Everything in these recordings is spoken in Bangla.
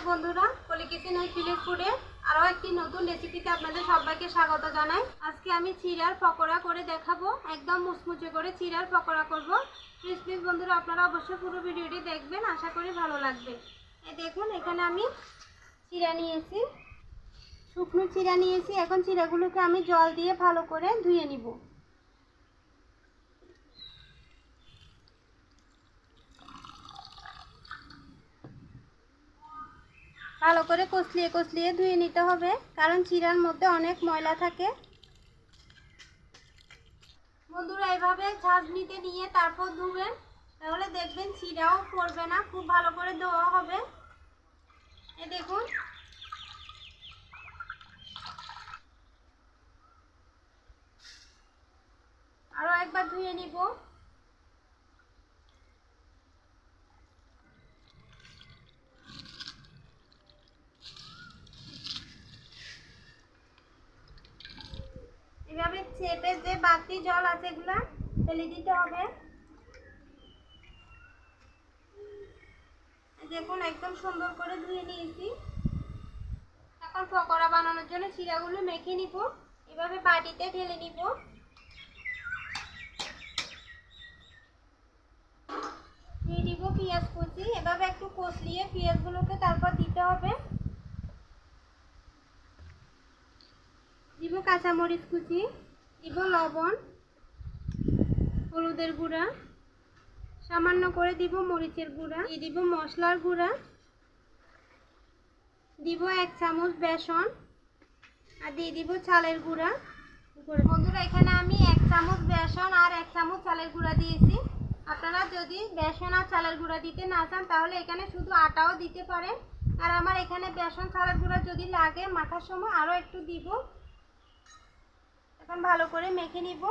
বন্ধুরা, পলি কিচেন উইথ ভিলেজ ফুডে আরও একটি নতুন রেসিপিতে আপনাদের সবাইকে স্বাগত জানাই। আজকে আমি চিড়ার পকোড়া করে দেখাবো। একদম মুচমুচে করে চিড়ার পকোড়া করব। প্লিজ বন্ধুরা, আপনারা অবশ্যই পুরো ভিডিওটি দেখবেন, আশা করি ভালো লাগবে। এই দেখুন, এখানে আমি চিড়া নিয়েছি, শুকনো চিড়া নিয়েছি। এখন চিড়াগুলোকে আমি জল দিয়ে ভালো করে ধুয়ে নিব। ভালো করে কষলিয়ে কষলিয়ে ধুয়ে নিতে হবে, কারণ চিড়ার মধ্যে অনেক ময়লা থাকে। বন্ধুরা, এইভাবে ঝাঁঝনিতে নিয়ে তারপর ধুবেন, তাহলে দেখবেন চিড়াও পড়বে না, খুব ভালো করে ধোয়া হবে। এই দেখুন, আরও একবার ধুয়ে নিব। এভাবে চেপে যে বাড়তি জল আছে এগুলা ফেলে দিতে হবে। দেখুন, একদম সুন্দর করে ধুয়ে নিয়েছি। এখন পকোড়া বানানোর জন্য চিড়াগুলো মেখে নিব। এভাবে বাটিতে ঢেলে নিব। দিয়ে দিব পেঁয়াজ কুচি। এভাবে একটু কষলিয়ে পেঁয়াজগুলোকে তারপর দিতে হবে। দিব কাঁচামরিচ কুচি, দিব লবণ, হলুদের গুঁড়া, সামান্য করে দিব মরিচের গুঁড়া, দিয়ে দিব মশলার গুঁড়া, দিব 1 চামচ বেসন, আর দিয়ে দিব চালের গুঁড়া। বন্ধুরা, এখানে আমি 1 চামচ বেসন আর 1 চামচ চালের গুঁড়া দিয়েছি। আপনারা যদি বেসন আর চালের গুঁড়া দিতে না চান, তাহলে এখানে শুধু আটাও দিতে পারেন। আর আমার এখানে বেসন চালের গুঁড়া যদি লাগে মাখার সময় আরও একটু দিব। এখন ভালো করে মেখে নিব।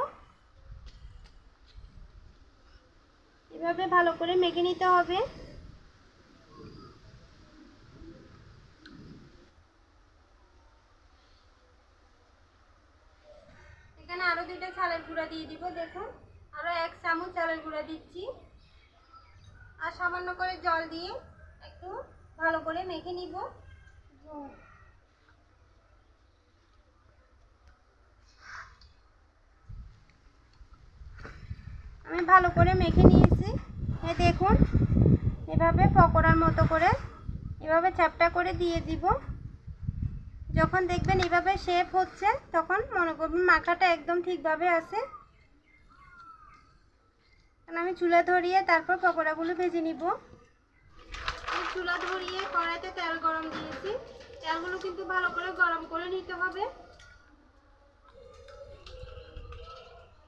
এভাবে ভালো করে মেখে নিতে হবে। এখানে আরও 2টা চালের গুঁড়া দিয়ে দিব। দেখুন, আরও 1 চামচ চালের গুঁড়া দিচ্ছি, আর সামান্য করে জল দিয়ে একটু ভালো করে মেখে নিব। আমি ভালো করে মেখে নিয়েছি। এই দেখুন, এভাবে পকোড়ার মতো করে এভাবে চ্যাপটা করে দিয়ে দিব। যখন দেখবেন এভাবে শেপ হচ্ছে, তখন মনে করবেন মাখাটা একদম ঠিকভাবে আছে। আমি চুলা ধরিয়ে তারপর পকোড়াগুলো ভেজে নিব। চুলা ধরিয়ে কড়াইতে তেল গরম দিয়েছি। তেলগুলো কিন্তু ভালো করে গরম করে নিতে হবে।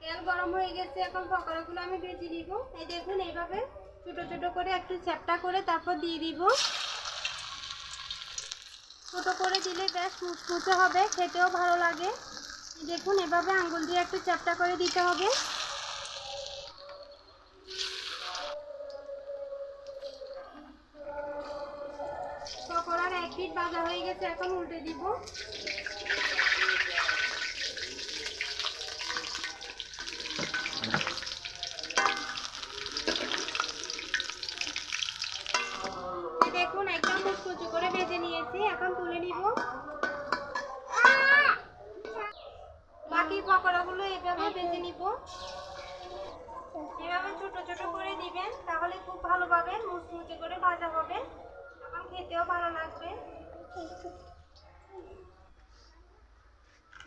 তেল গরম হয়ে গেছে, এখন পকোড়াগুলো আমি ভেজে নিব। এই দেখুন, এইভাবে ছোট ছোট করে একটু চ্যাপটা করে তারপর দিয়ে দিব। ছোট করে দিলে বেশ মুচমুচে হবে, খেতেও ভালো লাগে। দেখুন, এভাবে আঙ্গুল দিয়ে একটু চ্যাপটা করে দিতে হবে। পকোড়ার 1 পিঠ ভাজা হয়ে গেছে, এখন উল্টে দিব। দেখুন, একদম মুচমুচে করে ভেজে নিয়েছি, এখন তুলে নিব। বাকি পকোড়াগুলো এভাবে ভেজে নিব। এভাবে ছোট ছোট করে দিবেন, তাহলে খুব ভালোভাবে মুচমুচে করে ভাজা হবে, এখন খেতেও ভালো লাগবে।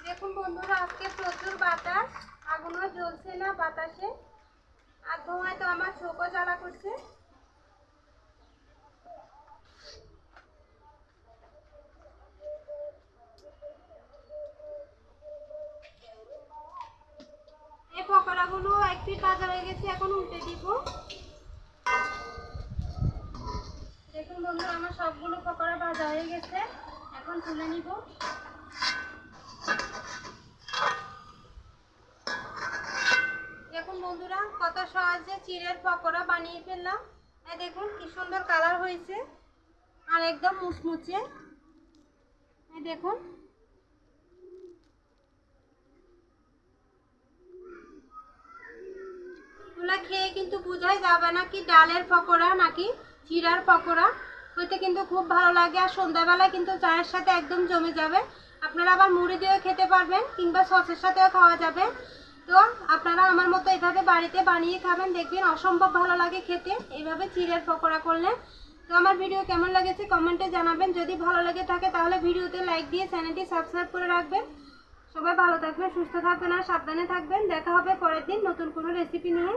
দেখুন বন্ধুরা, আজকে প্রচুর বাতাস, আগুনও জ্বলছে না বাতাসে, আর ধোঁয়ায় তো আমার চোখও জ্বালা করছে। এই পকোড়াগুলো 1 পিঠ ভাজা হয়ে গেছে, এখন উল্টে দিব। দেখুন বন্ধুরা, আমার সবগুলো পকোড়া ভাজা হয়ে গেছে, এখন তুলে নিব। দেখুন বন্ধুরা, কত সহজে চিড়ের পকোড়া বানিয়ে ফেললাম। এই দেখুন কি সুন্দর কালার হয়েছে, আর একদম মুচমুচে। এই দেখুন, এগুলা খেয়ে কিন্তু বোঝাই যাবে না কি ডালের পকোড়া নাকি চিড়ার পকোড়া। খেতে কিন্তু খুব ভালো লাগে, আর সন্ধ্যাবেলায় কিন্তু চায়ের সাথে একদম জমে যাবে। আপনারা আবার মুড়ি দিয়েও খেতে পারবেন কিংবা সসের সাথেও খাওয়া যাবে। তো আপনারা আমার মতো এভাবে বাড়িতে বানিয়ে খাবেন, দেখবেন অসম্ভব ভালো লাগে খেতে এইভাবে চিড়ের পকোড়া করলে। তো আমার ভিডিও কেমন লেগেছে কমেন্টে জানাবেন। যদি ভালো লেগে থাকে তাহলে ভিডিওতে লাইক দিয়ে চ্যানেলটি সাবস্ক্রাইব করে রাখবেন। সবাই ভালো থাকবেন, সুস্থ থাকবেন আর সাবধানে থাকবেন। দেখা হবে পরের দিন নতুন কোনো রেসিপি নিয়ে।